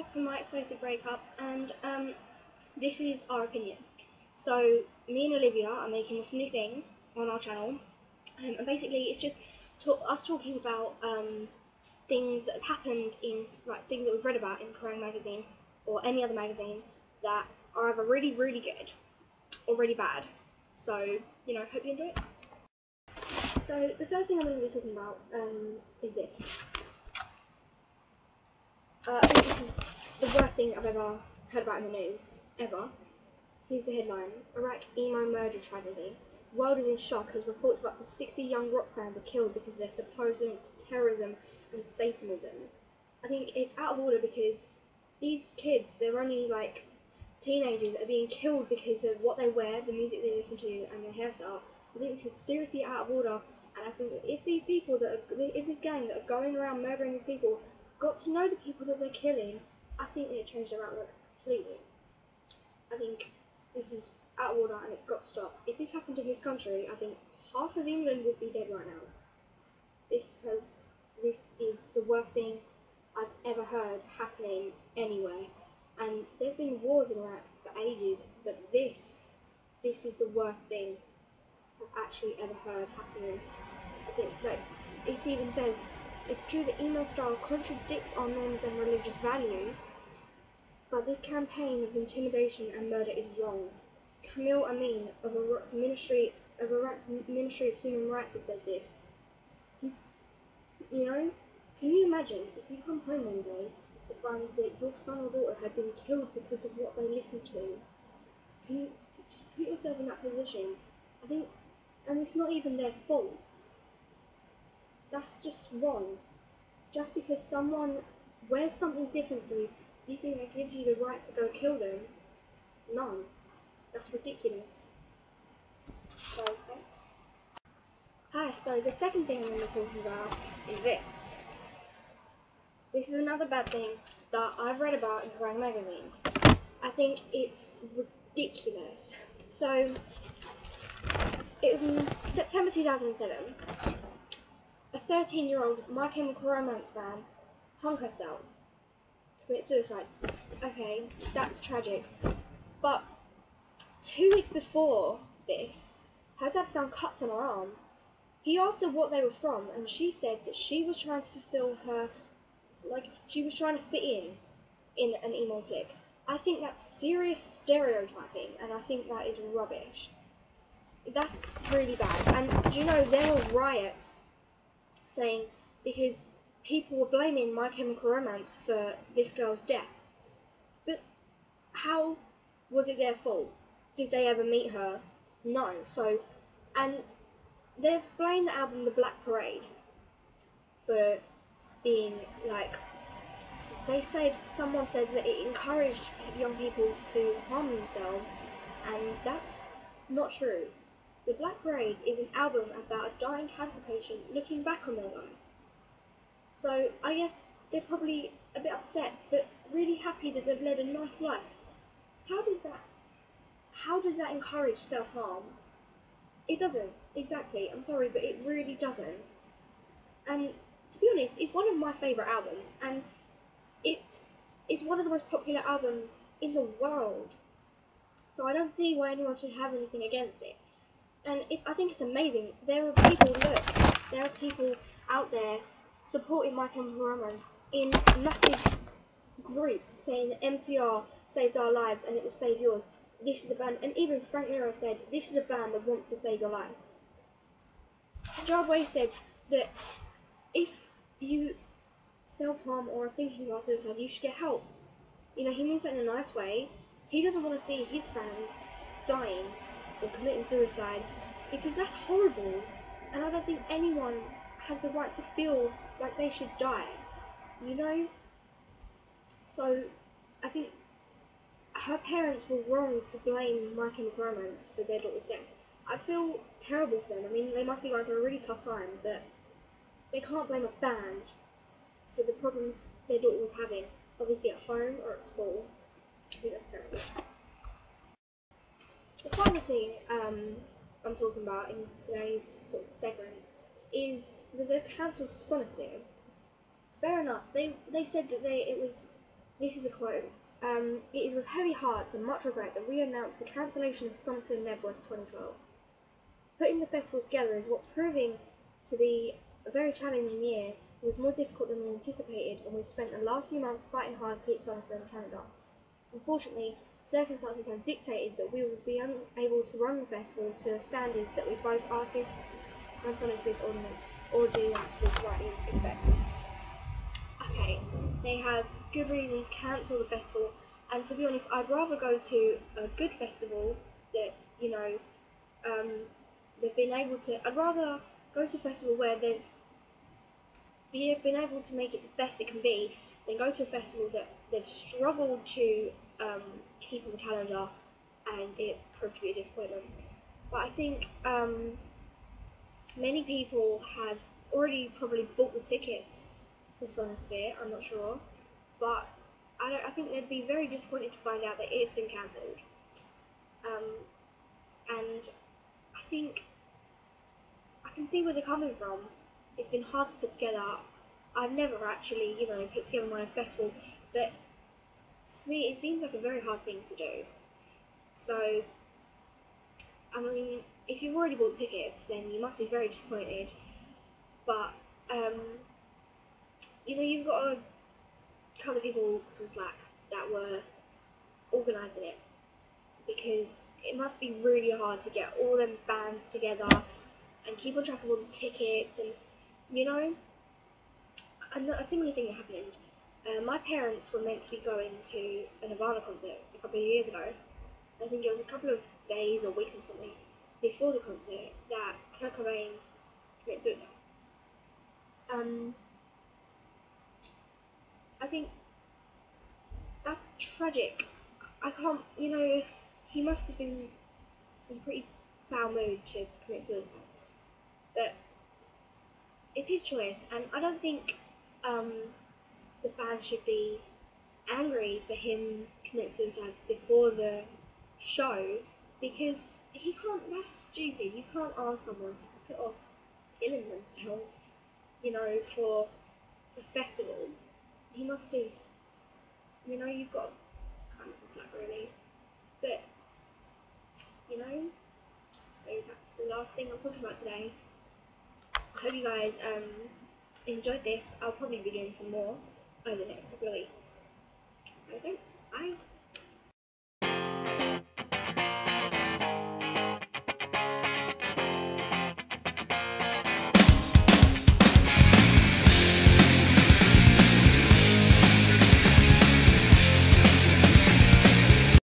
thanks for my explosive breakup, and this is our opinion. So me and Olivia are making this new thing on our channel, and basically it's just us talking about things that have happened in, like, things that we've read about in Cobain magazine or any other magazine that are either really, really good or really bad. So, you know, hope you enjoy it. So the first thing I'm going to be talking about is this. I think this is the worst thing I've ever heard about in the news, ever. Here's the headline: Iraq emo murder tragedy. World is in shock as reports of up to 60 young rock fans are killed because of their supposed links to terrorism and Satanism. I think it's out of order because these kids, they're only like teenagers, are being killed because of what they wear, the music they listen to, and their hairstyle. I think this is seriously out of order, and I think that if these people if this gang that are going around murdering these people got to know the people that they're killing, I think it changed their outlook completely. I think this is out of order and it's got to stop. If this happened in this country, I think half of England would be dead right now. This is the worst thing I've ever heard happening anywhere. And there's been wars in Iraq for ages, but this is the worst thing I've actually ever heard happening. I think, like, it even says, it's true that emo style contradicts our norms and religious values, but this campaign of intimidation and murder is wrong. Kamil Amin of Iraq's Ministry of Human Rights has said this. You know, can you imagine if you come home one day to find that your son or daughter had been killed because of what they listened to? Can you just put yourself in that position? I think, and it's not even their fault. That's just wrong. Just because someone wears something different to you, do you think that gives you the right to go kill them? No. That's ridiculous. So, thanks. Hi, so the second thing I'm going to be talking about is this. This is another bad thing that I've read about in Cobain magazine. I think it's ridiculous. So, in September 2007, a 13-year-old My Chemical Romance fan hung herself, committed suicide. Okay, that's tragic. But 2 weeks before this, her dad found cuts on her arm. He asked her what they were from, and she said that she was trying to fulfill her, she was trying to fit in an emo clique. I think that's serious stereotyping, and I think that is rubbish. That's really bad. And do you know, there were riots saying, because people were blaming My Chemical Romance for this girl's death. But how was it their fault? Did they ever meet her? No. So, and they've blamed the album The Black Parade for being, like, someone said that it encouraged young people to harm themselves, and that's not true. The Black Parade is an album about a dying cancer patient looking back on their life. So I guess they're probably a bit upset, but really happy that they've led a nice life. How does that encourage self-harm? It doesn't, exactly. I'm sorry, but it really doesn't. And to be honest, it's one of my favourite albums, and it's one of the most popular albums in the world. So I don't see why anyone should have anything against it. And I think it's amazing. There are people out there supporting My Chemical Romance in massive groups, saying that MCR saved our lives and it will save yours. This is a band, and even Frank Nero said, this is a band that wants to save your life. Jarway said that if you self-harm or are thinking about suicide, you should get help. You know, he means that in a nice way. He doesn't want to see his fans dying or committing suicide, because that's horrible, and I don't think anyone has the right to feel like they should die, you know? So, I think her parents were wrong to blame My Chemical Romance for their daughter's death. I feel terrible for them. I mean, they must be going through a really tough time, but they can't blame a band for the problems their daughter was having, obviously at home or at school. I think that's terrible. The final thing I'm talking about in today's sort of segment is that they've cancelled SonusFilm. Fair enough. They said that it was This is a quote. It is with heavy hearts and much regret that we announce the cancellation of Somerset Nebworth 2012. Putting the festival together is what's proving to be a very challenging year. It was more difficult than we anticipated, and we've spent the last few months fighting hard to keep Somerset in Canada. Unfortunately, circumstances have dictated that we will be unable to run the festival to a standard that we both artists and Somerset's audience would rightly expect. Okay, they have good reason to cancel the festival, and to be honest, I'd rather go to a good festival that, they've been able to. I'd rather go to a festival where they've been able to make it the best it can be than go to a festival that they've struggled to keep on the calendar and it proved to be a disappointment. But I think many people have already probably bought the tickets for Sonosphere, I'm not sure, but I think they'd be very disappointed to find out that it's been cancelled. And I think I can see where they're coming from. It's been hard to put together. I've never actually, put together my own festival, but to me it seems like a very hard thing to do. So, I mean, if you've already bought tickets, then you must be very disappointed. But, you've got to cut the people some slack that were organising it, because it must be really hard to get all them bands together and keep on track of all the tickets, and a similar thing that happened. My parents were meant to be going to a Nirvana concert a couple of years ago. I think it was a couple of days or weeks or something before the concert that Cobain committed suicide. I think that's tragic. I can't, he must have been in a pretty foul mood to commit suicide. But it's his choice, and I don't think the fans should be angry for him committing suicide before the show, because he can't. That's stupid. You can't ask someone to put off killing themselves, for a festival. He must have, you've got kind of some slack really, but so that's the last thing I'm talking about today. I hope you guys enjoyed this. I'll probably be doing some more over the next couple of weeks. So thanks, bye.